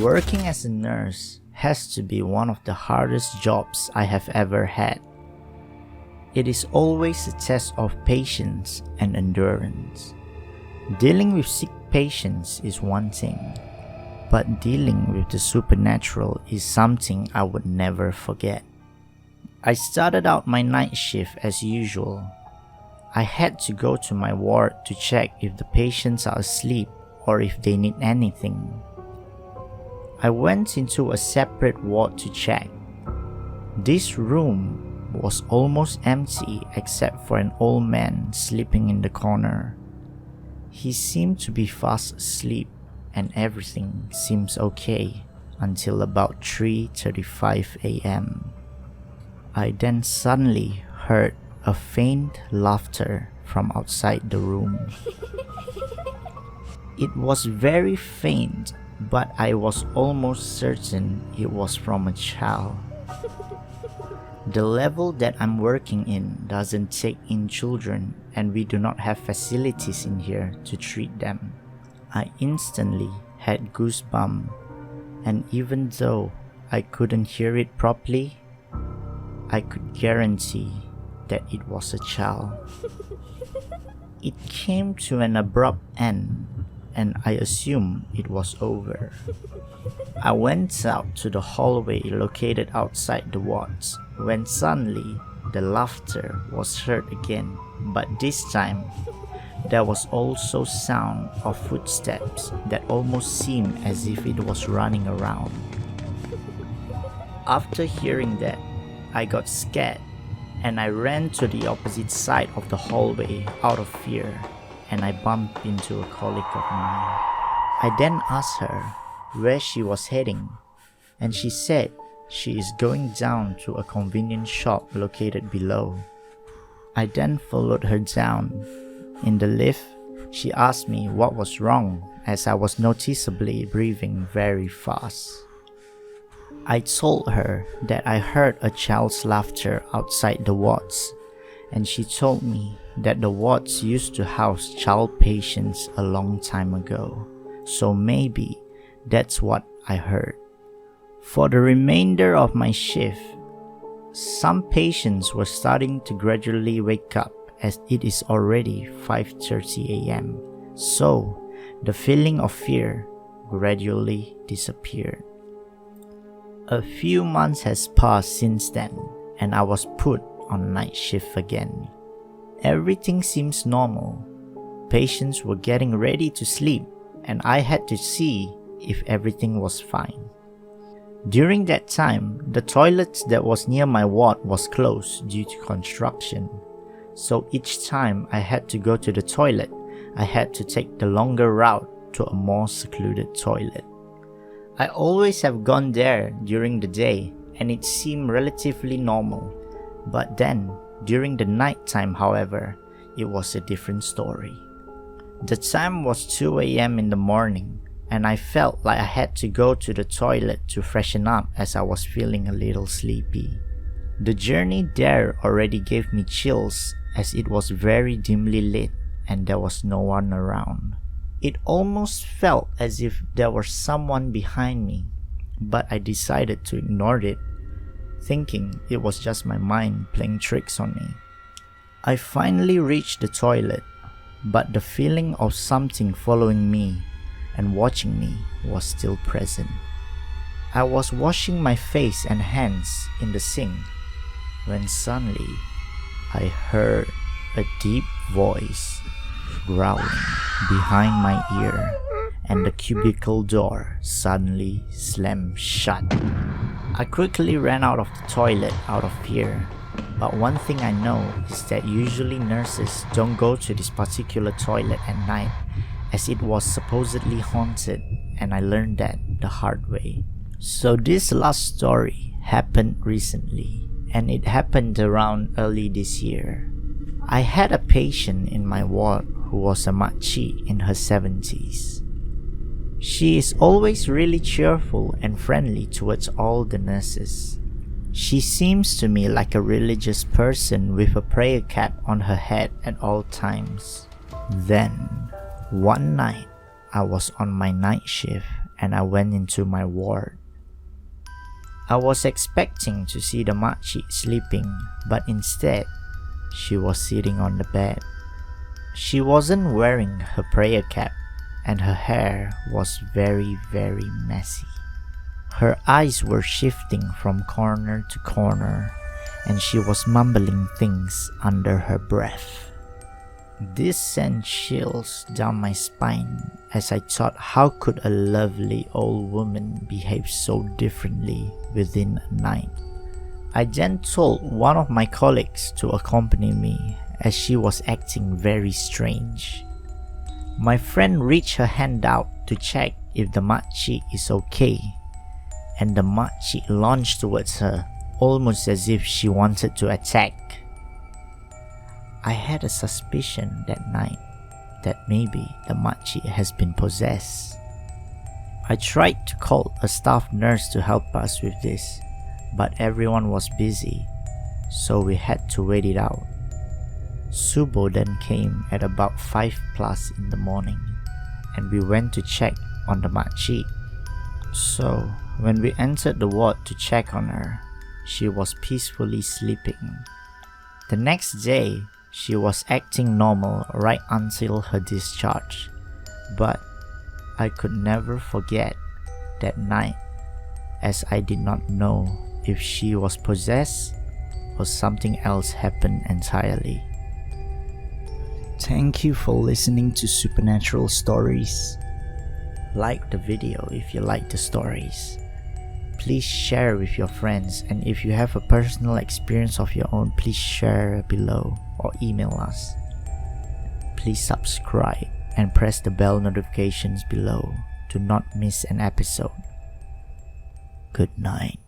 Working as a nurse has to be one of the hardest jobs I have ever had. It is always a test of patience and endurance. Dealing with sick patients is one thing, but dealing with the supernatural is something I would never forget. I started out my night shift as usual. I had to go to my ward to check if the patients are asleep or if they need anything. I went into a separate ward to check. This room was almost empty except for an old man sleeping in the corner. He seemed to be fast asleep and everything seems okay until about 3:35 a.m. I then suddenly heard a faint laughter from outside the room. It was very faint, but I was almost certain it was from a child. The level that I'm working in doesn't take in children, and we do not have facilities in here to treat them. I instantly had goosebumps, and even though I couldn't hear it properly, I could guarantee that it was a child. It came to an abrupt end, and I assumed it was over. I went out to the hallway located outside the wards, when suddenly the laughter was heard again, but this time there was also sound of footsteps that almost seemed as if it was running around. After hearing that, I got scared and I ran to the opposite side of the hallway out of fear, and I bumped into a colleague of mine. I then asked her where she was heading, and she said she is going down to a convenience shop located below. I then followed her down. In the lift, she asked me what was wrong as I was noticeably breathing very fast. I told her that I heard a child's laughter outside the wards, and she told me that the wards used to house child patients a long time ago, so maybe that's what I heard. For the remainder of my shift, some patients were starting to gradually wake up as it is already 5:30 a.m., so the feeling of fear gradually disappeared. A few months has passed since then, and I was put on night shift again. Everything seems normal. Patients were getting ready to sleep, and I had to see if everything was fine. During that time, the toilet that was near my ward was closed due to construction. So each time I had to go to the toilet, I had to take the longer route to a more secluded toilet. I always have gone there during the day and it seemed relatively normal. But then, during the night time, however, it was a different story. The time was 2 a.m. in the morning, and I felt like I had to go to the toilet to freshen up as I was feeling a little sleepy. The journey there already gave me chills as it was very dimly lit and there was no one around. It almost felt as if there was someone behind me, but I decided to ignore it, thinking it was just my mind playing tricks on me. I finally reached the toilet, but the feeling of something following me and watching me was still present. I was washing my face and hands in the sink when suddenly I heard a deep voice growling behind my ear, and the cubicle door suddenly slammed shut. I quickly ran out of the toilet out of fear, but one thing I know is that usually nurses don't go to this particular toilet at night as it was supposedly haunted, and I learned that the hard way. So this last story happened recently, and it happened around early this year. I had a patient in my ward who was a makcik in her 70s. She is always really cheerful and friendly towards all the nurses. She seems to me like a religious person with a prayer cap on her head at all times. Then, one night, I was on my night shift and I went into my ward. I was expecting to see the makcik sleeping, but instead, she was sitting on the bed. She wasn't wearing her prayer cap, and her hair was very, very messy. Her eyes were shifting from corner to corner, and she was mumbling things under her breath. This sent chills down my spine as I thought, how could a lovely old woman behave so differently within a night? I then told one of my colleagues to accompany me as she was acting very strange. My friend reached her hand out to check if the makcik is okay, and the makcik launched towards her almost as if she wanted to attack. I had a suspicion that night that maybe the makcik has been possessed. I tried to call a staff nurse to help us with this, but everyone was busy, so we had to wait it out. Subo then came at about 5+ in the morning, and we went to check on the makcik. So, when we entered the ward to check on her, she was peacefully sleeping. The next day, she was acting normal right until her discharge, but I could never forget that night, as I did not know if she was possessed or something else happened entirely. Thank you for listening to Supernatural Stories. Like the video if you like the stories. Please share with your friends, and if you have a personal experience of your own, please share below or email us. Please subscribe and press the bell notifications below to not miss an episode. Good night.